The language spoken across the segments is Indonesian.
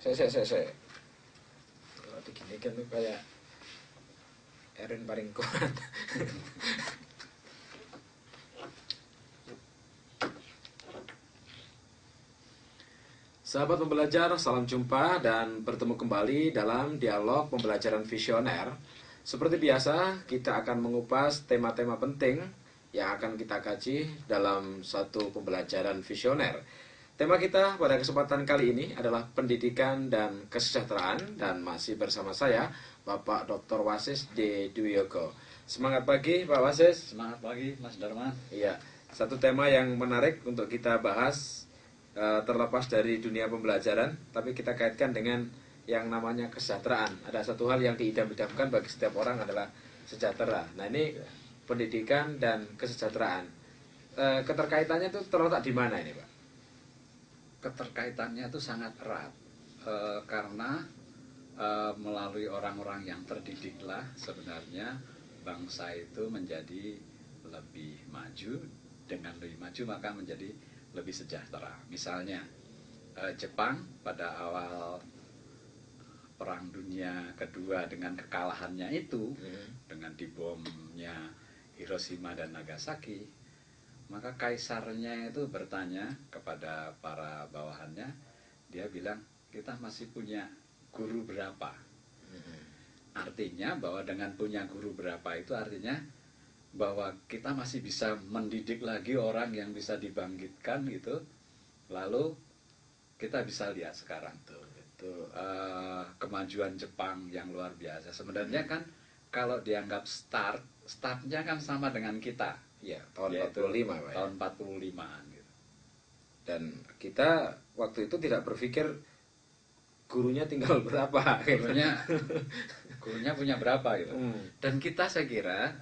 Saya. Kalau begini kan lu kayak Erin paling kuat. Sahabat pembelajar, salam jumpa dan bertemu kembali dalam dialog pembelajaran visioner. Seperti biasa, kita akan mengupas tema-tema penting yang akan kita kaji dalam satu pembelajaran visioner. Tema kita pada kesempatan kali ini adalah pendidikan dan kesejahteraan, dan masih bersama saya, Bapak Dr. Wasis D. Dwiyoko. Semangat pagi, Pak Wasis. Semangat pagi, Mas Darman. Iya, satu tema yang menarik untuk kita bahas, terlepas dari dunia pembelajaran, tapi kita kaitkan dengan yang namanya kesejahteraan. Ada satu hal yang diidam-idamkan bagi setiap orang adalah sejahtera. Nah, ini pendidikan dan kesejahteraan. Keterkaitannya itu terletak di mana ini, Pak? Keterkaitannya itu sangat erat karena melalui orang-orang yang terdidiklah sebenarnya bangsa itu menjadi lebih maju. Dengan lebih maju maka menjadi lebih sejahtera. Misalnya Jepang pada awal Perang Dunia Kedua dengan kekalahannya itu, dengan dibomnya Hiroshima dan Nagasaki, maka kaisarnya itu bertanya kepada para bawahannya, dia bilang, kita masih punya guru berapa? Artinya bahwa dengan punya guru berapa itu artinya bahwa kita masih bisa mendidik lagi orang yang bisa dibangkitkan gitu. Lalu kita bisa lihat sekarang tuh kemajuan Jepang yang luar biasa. Sebenarnya kan kalau dianggap startnya kan sama dengan kita. Ya, tahun 45, Pak. Tahun 45-an gitu. Dan kita waktu itu tidak berpikir gurunya tinggal berapa. Gurunya punya berapa gitu. Dan kita, saya kira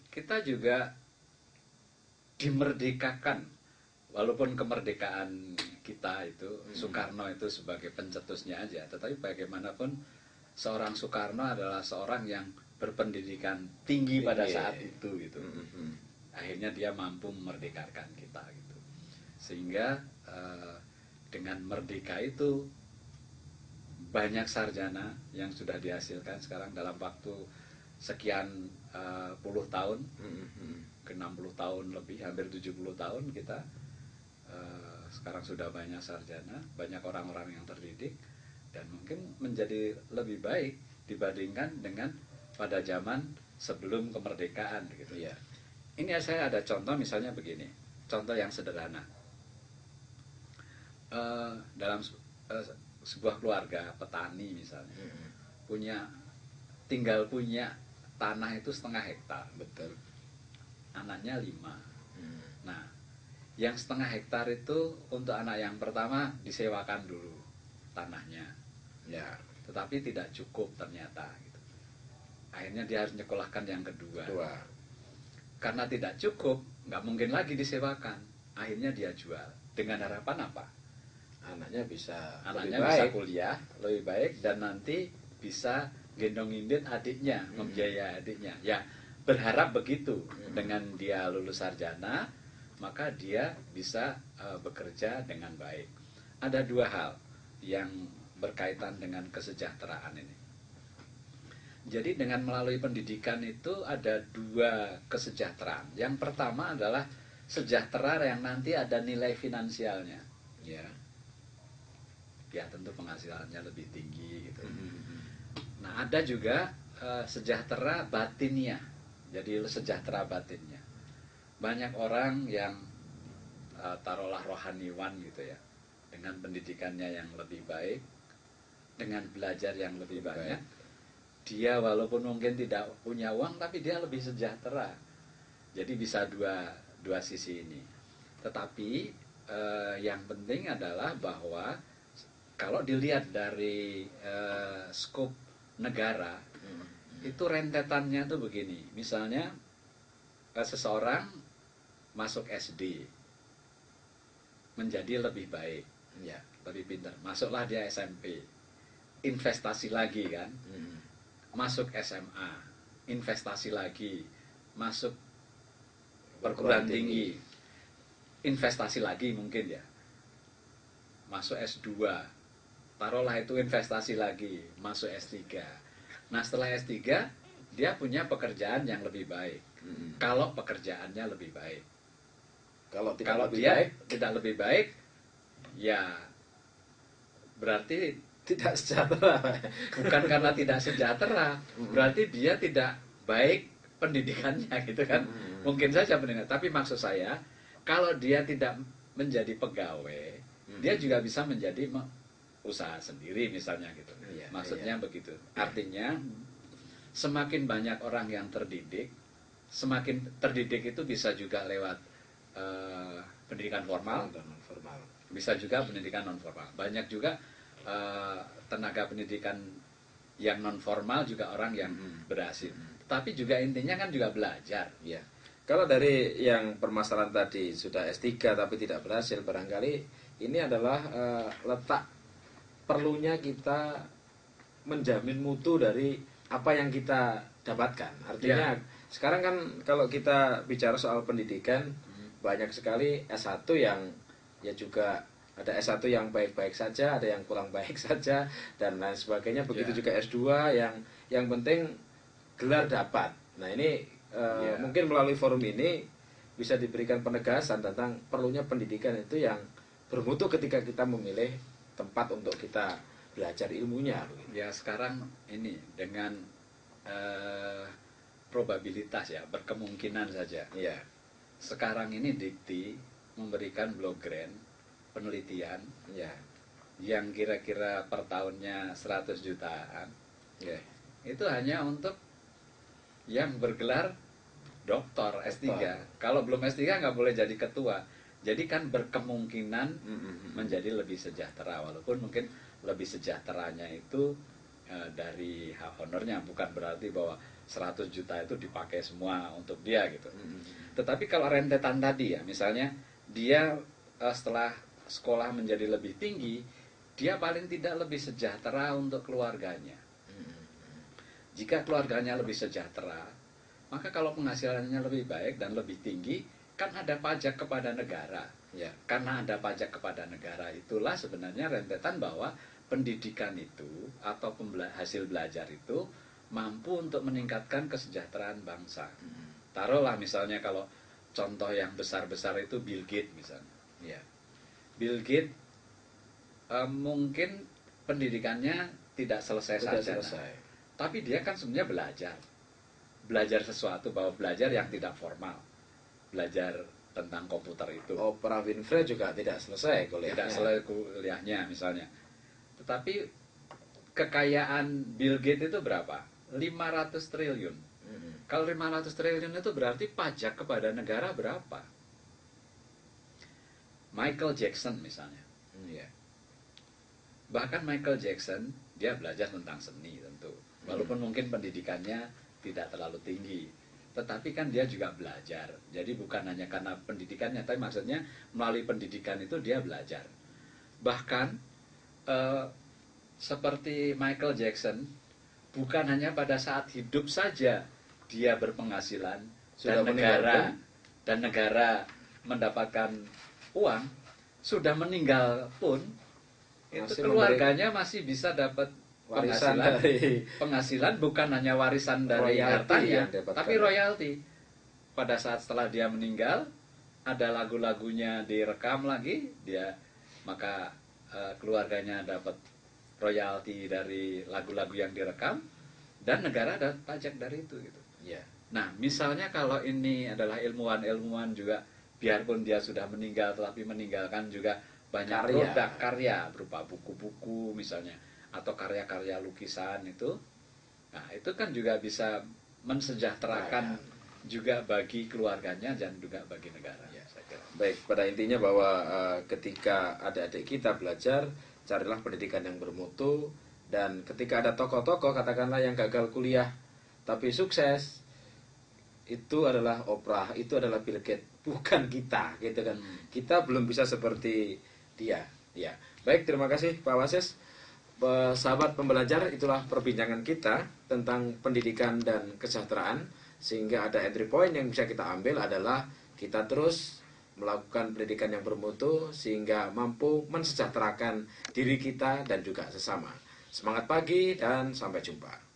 kita juga dimerdekakan, walaupun kemerdekaan kita itu Soekarno itu sebagai pencetusnya aja, tetapi bagaimanapun seorang Soekarno adalah seorang yang berpendidikan tinggi pada saat itu gitu. Akhirnya dia mampu memerdekakan kita gitu. Sehingga dengan merdeka itu banyak sarjana yang sudah dihasilkan sekarang dalam waktu sekian puluh tahun, ke 60 tahun lebih, hampir 70 tahun kita sekarang sudah banyak sarjana, banyak orang-orang yang terdidik, dan mungkin menjadi lebih baik dibandingkan dengan pada zaman sebelum kemerdekaan gitu ya. Ini saya ada contoh, misalnya begini, contoh yang sederhana. Dalam sebuah keluarga petani misalnya, tinggal punya tanah itu 0,5 hektar. Betul. Anaknya 5. Nah, yang 0,5 hektar itu untuk anak yang pertama disewakan dulu tanahnya. Ya. Tetapi tidak cukup ternyata gitu. Akhirnya dia harus nyekolahkan yang kedua. Karena tidak cukup, nggak mungkin lagi disewakan. Akhirnya dia jual. Dengan harapan apa? Anaknya bisa kuliah lebih baik, dan nanti bisa gendong indit adiknya, membiayai adiknya. Ya, berharap begitu. Dengan dia lulus sarjana, maka dia bisa bekerja dengan baik. Ada dua hal yang berkaitan dengan kesejahteraan ini. Jadi dengan melalui pendidikan itu ada dua kesejahteraan. Yang pertama adalah sejahtera yang nanti ada nilai finansialnya. Ya tentu penghasilannya lebih tinggi gitu. Nah, ada juga sejahtera batinnya. Jadi sejahtera batinnya. Banyak orang yang taruhlah rohaniwan gitu ya, dengan pendidikannya yang lebih baik, dengan belajar yang lebih banyak, dia walaupun mungkin tidak punya uang, tapi dia lebih sejahtera. Jadi bisa dua sisi ini. Tetapi yang penting adalah bahwa kalau dilihat dari skop negara, itu rentetannya tuh begini. Misalnya seseorang masuk SD menjadi lebih baik, ya, lebih pintar. Masuklah dia SMP, investasi lagi kan. Masuk SMA, investasi lagi. Masuk perguruan tinggi, investasi lagi mungkin ya. masuk S2, taruhlah itu investasi lagi, masuk S3. Nah setelah S3 dia punya pekerjaan yang lebih baik. Kalau pekerjaannya lebih baik. Kalau tidak Kalau lebih dia baik, tidak lebih baik, ya berarti tidak sejahtera. bukan karena tidak sejahtera, berarti dia tidak baik pendidikannya gitu kan. Mungkin saja pendidikan, tapi maksud saya kalau dia tidak menjadi pegawai, dia juga bisa menjadi usaha sendiri misalnya gitu. Iya, Maksudnya iya. begitu. Artinya semakin banyak orang yang terdidik, semakin terdidik itu bisa juga lewat pendidikan formal, Dan non formal. bisa juga pendidikan non formal. Banyak juga tenaga pendidikan yang non formal juga orang yang berhasil. Tapi juga intinya kan juga belajar. Ya. Kalau dari yang permasalahan tadi sudah S3 tapi tidak berhasil, barangkali ini adalah letak perlunya kita menjamin mutu dari apa yang kita dapatkan. Artinya sekarang kan kalau kita bicara soal pendidikan, banyak sekali S1 yang ya juga ada S1 yang baik-baik saja, ada yang kurang baik saja dan lain sebagainya. Begitu juga S2 yang penting gelar dapat. Nah, ini mungkin melalui forum ini bisa diberikan penegasan tentang perlunya pendidikan itu yang bermutu ketika kita memilih tempat untuk kita belajar ilmunya. Ya sekarang ini dengan probabilitas ya, berkemungkinan saja. Iya. Sekarang ini Dikti memberikan blog grant penelitian Ya. yang kira-kira per tahunnya 100 jutaan. Ya. Itu hanya untuk yang bergelar doktor S3. Doktor. Kalau belum S3 nggak boleh jadi ketua. Jadi kan berkemungkinan menjadi lebih sejahtera, walaupun mungkin lebih sejahteranya itu dari hak honornya, bukan berarti bahwa 100 juta itu dipakai semua untuk dia gitu. Tetapi kalau rentetan tadi ya, misalnya dia setelah sekolah menjadi lebih tinggi, dia paling tidak lebih sejahtera untuk keluarganya. Jika keluarganya lebih sejahtera, maka kalau penghasilannya lebih baik dan lebih tinggi, kan ada pajak kepada negara. Ya. Karena ada pajak kepada negara, itulah sebenarnya rentetan bahwa pendidikan itu atau hasil belajar itu mampu untuk meningkatkan kesejahteraan bangsa. Taruhlah misalnya kalau contoh yang besar-besar itu Bill Gates misalnya. Ya. Bill Gates mungkin pendidikannya tidak selesai Tidak sarjana. selesai. Tapi dia kan sebenarnya belajar sesuatu, bahwa belajar yang tidak formal, belajar tentang komputer itu. Oprah Winfrey juga tidak selesai kuliahnya. Tidak selesai kuliahnya misalnya. Tetapi kekayaan Bill Gates itu berapa? 500 triliun. Kalau 500 triliun itu berarti pajak kepada negara berapa? Michael Jackson misalnya. Ya. Bahkan Michael Jackson dia belajar tentang seni tentu. Walaupun mungkin pendidikannya tidak terlalu tinggi, tetapi kan dia juga belajar. Jadi bukan hanya karena pendidikannya, tapi maksudnya melalui pendidikan itu dia belajar. Bahkan seperti Michael Jackson, bukan hanya pada saat hidup saja dia berpenghasilan dan negara mendapatkan uang, sudah meninggal pun itu keluarganya masih bisa dapat penghasilan bukan hanya warisan dari hartanya, tapi royalti. Pada saat setelah dia meninggal, ada lagu-lagunya direkam lagi, maka keluarganya dapat royalti dari lagu-lagu yang direkam, dan negara dapat pajak dari itu gitu. Ya. Nah, misalnya kalau ini adalah ilmuwan juga, biarpun dia sudah meninggal, tetapi meninggalkan juga banyak produk karya berupa buku-buku misalnya, atau karya-karya lukisan itu. Nah, itu kan juga bisa mensejahterakan juga bagi keluarganya dan juga bagi negara. Ya. Baik, pada intinya bahwa ketika adik-adik kita belajar, carilah pendidikan yang bermutu, dan ketika ada tokoh-tokoh katakanlah yang gagal kuliah tapi sukses, itu adalah Oprah, itu adalah Bill Gates, bukan kita gitu kan. Kita belum bisa seperti dia. Ya. Baik, terima kasih Pak Wasis. Sahabat pembelajar, itulah perbincangan kita tentang pendidikan dan kesejahteraan. Sehingga ada entry point yang bisa kita ambil adalah kita terus melakukan pendidikan yang bermutu sehingga mampu mensejahterakan diri kita dan juga sesama. Semangat pagi dan sampai jumpa.